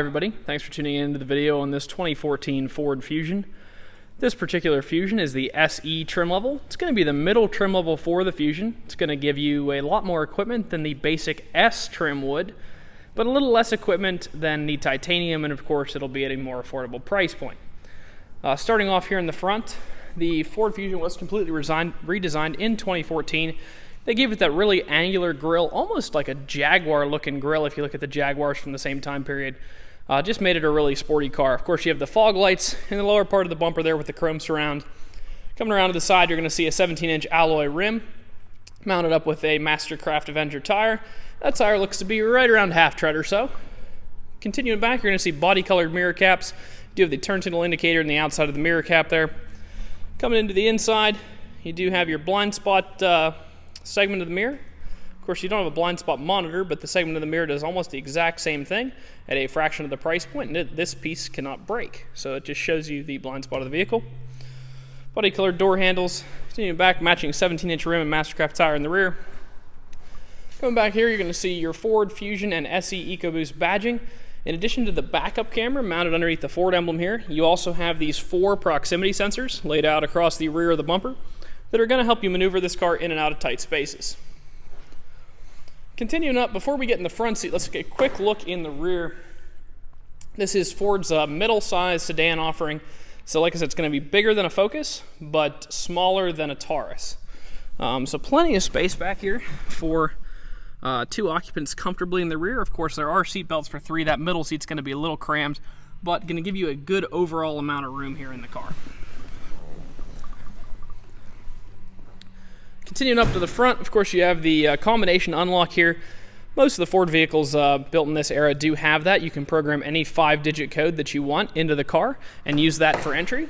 Everybody, thanks for tuning in to the video on this 2014 Ford Fusion. This particular Fusion is the SE trim level. It's going to be the middle trim level for the Fusion. It's going to give you a lot more equipment than the basic S trim would, but a little less equipment than the titanium, and of course it'll be at a more affordable price point. Starting off here in the front, the Ford Fusion was completely redesigned in 2014. They gave it that really angular grille, almost like a Jaguar looking grille if you look at the Jaguars from the same time period. Just made it a really sporty car. Of course, you have the fog lights in the lower part of the bumper there with the chrome surround. Coming around to the side, you're going to see a 17-inch alloy rim mounted up with a Mastercraft Avenger tire. That tire looks to be right around half tread or so. Continuing back, you're going to see body-colored mirror caps. You do have the turn signal indicator in the outside of the mirror cap there. Coming into the inside, you do have your blind spot segment of the mirror. Of course, you don't have a blind spot monitor, but the segment of the mirror does almost the exact same thing at a fraction of the price point, and this piece cannot break. So it just shows you the blind spot of the vehicle. Body colored door handles. Continuing back, matching 17-inch rim and Mastercraft tire in the rear. Coming back here, you're going to see your Ford Fusion and SE EcoBoost badging. In addition to the backup camera mounted underneath the Ford emblem here, you also have these 4 proximity sensors laid out across the rear of the bumper that are going to help you maneuver this car in and out of tight spaces. Continuing up, before we get in the front seat, let's get a quick look in the rear. This is Ford's middle-sized sedan offering. So like I said, it's going to be bigger than a Focus, but smaller than a Taurus. So plenty of space back here for 2 occupants comfortably in the rear. Of course, there are seat belts for 3. That middle seat's going to be a little crammed, but going to give you a good overall amount of room here in the car. Continuing up to the front, of course, you have the combination unlock here. Most of the Ford vehicles built in this era do have that. You can program any 5-digit code that you want into the car and use that for entry.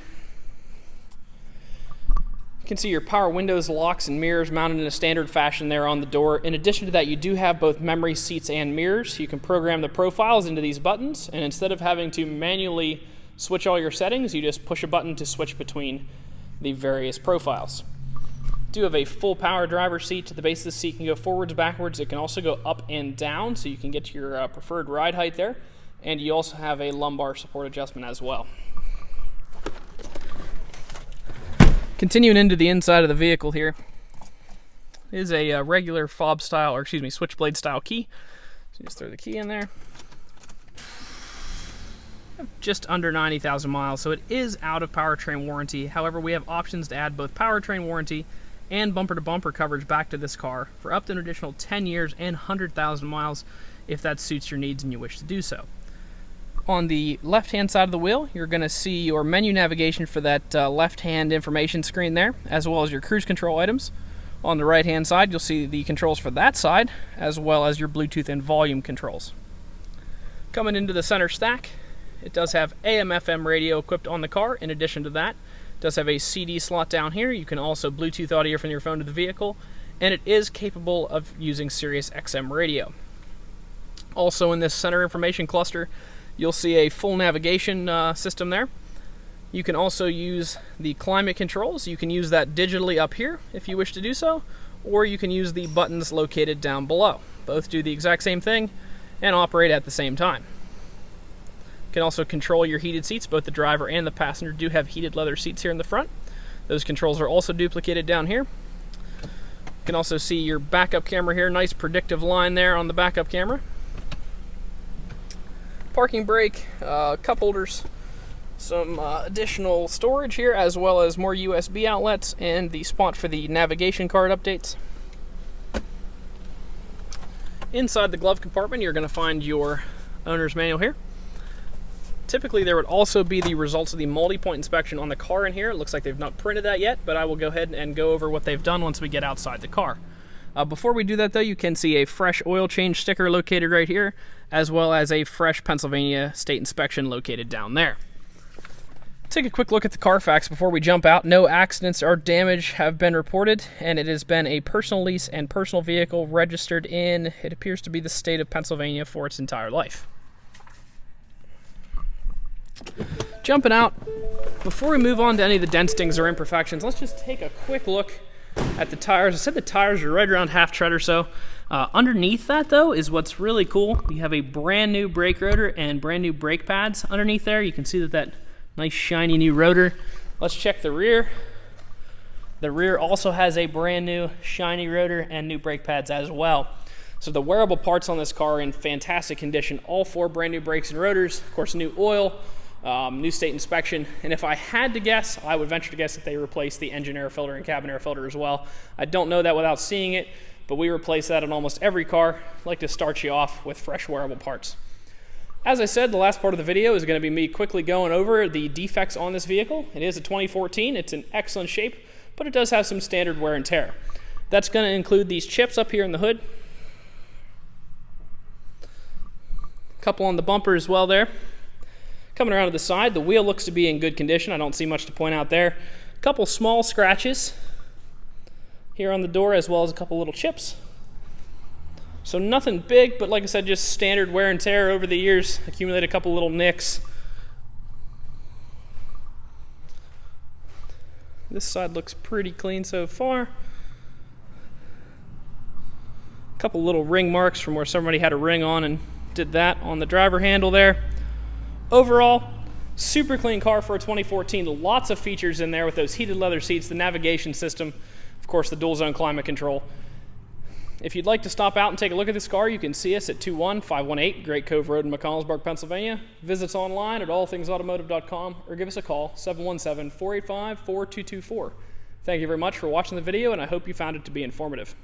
You can see your power windows, locks, and mirrors mounted in a standard fashion there on the door. In addition to that, you do have both memory seats and mirrors. You can program the profiles into these buttons, and instead of having to manually switch all your settings, you just push a button to switch between the various profiles. Do have a full power driver's seat. The base of the seat can go forwards, backwards. It can also go up and down, so you can get your preferred ride height there. And you also have a lumbar support adjustment as well. Continuing into the inside of the vehicle here is a regular fob style, or excuse me, switchblade style key. So just throw the key in there. Just under 90,000 miles, so it is out of powertrain warranty. However, we have options to add both powertrain warranty and bumper-to-bumper coverage back to this car for up to an additional 10 years and 100,000 miles if that suits your needs and you wish to do so. On the left-hand side of the wheel, you're going to see your menu navigation for that left-hand information screen there, as well as your cruise control items. On the right-hand side, you'll see the controls for that side, as well as your Bluetooth and volume controls. Coming into the center stack, it does have AM/FM radio equipped on the car. In addition to that, it does have a CD slot down here. You can also Bluetooth audio from your phone to the vehicle, and it is capable of using Sirius XM radio. Also in this center information cluster, you'll see a full navigation system there. You can also use the climate controls. You can use that digitally up here if you wish to do so, or you can use the buttons located down below. Both do the exact same thing and operate at the same time. You can also control your heated seats. Both the driver and the passenger do have heated leather seats here in the front. Those controls are also duplicated down here. You can also see your backup camera here. Nice predictive line there on the backup camera. Parking brake, cup holders, some additional storage here, as well as more USB outlets and the spot for the navigation card updates. Inside the glove compartment, you're going to find your owner's manual here. Typically, there would also be the results of the multi-point inspection on the car in here. It looks like they've not printed that yet, but I will go ahead and go over what they've done once we get outside the car. Before we do that, though, you can see a fresh oil change sticker located right here, as well as a fresh Pennsylvania state inspection located down there. Take a quick look at the Carfax before we jump out. No accidents or damage have been reported, and it has been a personal lease and personal vehicle registered in, it appears to be the state of Pennsylvania for its entire life. Jumping out, before we move on to any of the dent stings or imperfections, let's just take a quick look at the tires. I said the tires are right around half tread or so. Underneath that, though, is what's really cool. You have a brand new brake rotor and brand new brake pads underneath there. You can see that nice shiny new rotor. Let's check the rear. The rear also has a brand new shiny rotor and new brake pads as well. So the wearable parts on this car are in fantastic condition. All 4 brand new brakes and rotors, of course, new oil, new state inspection, and if I had to guess, I would venture to guess that they replaced the engine air filter and cabin air filter as well. I don't know that without seeing it, but we replace that on almost every car. I like to start you off with fresh wearable parts. As I said, the last part of the video is going to be me quickly going over the defects on this vehicle. It is a 2014. It's in excellent shape, but it does have some standard wear and tear. That's going to include these chips up here in the hood, a couple on the bumper as well there. Coming around to the side, the wheel looks to be in good condition. I don't see much to point out there. A couple small scratches here on the door, as well as a couple little chips. So nothing big, but like I said, just standard wear and tear over the years. Accumulate a couple little nicks. This side looks pretty clean so far. A couple little ring marks from where somebody had a ring on and did that on the driver handle there. Overall, super clean car for a 2014. Lots of features in there with those heated leather seats, the navigation system, of course the dual zone climate control. If you'd like to stop out and take a look at this car, you can see us at 21518 Great Cove Road in McConnellsburg, Pennsylvania. Visit us online at allthingsautomotive.com or give us a call, 717-485-4224. Thank you very much for watching the video, and I hope you found it to be informative.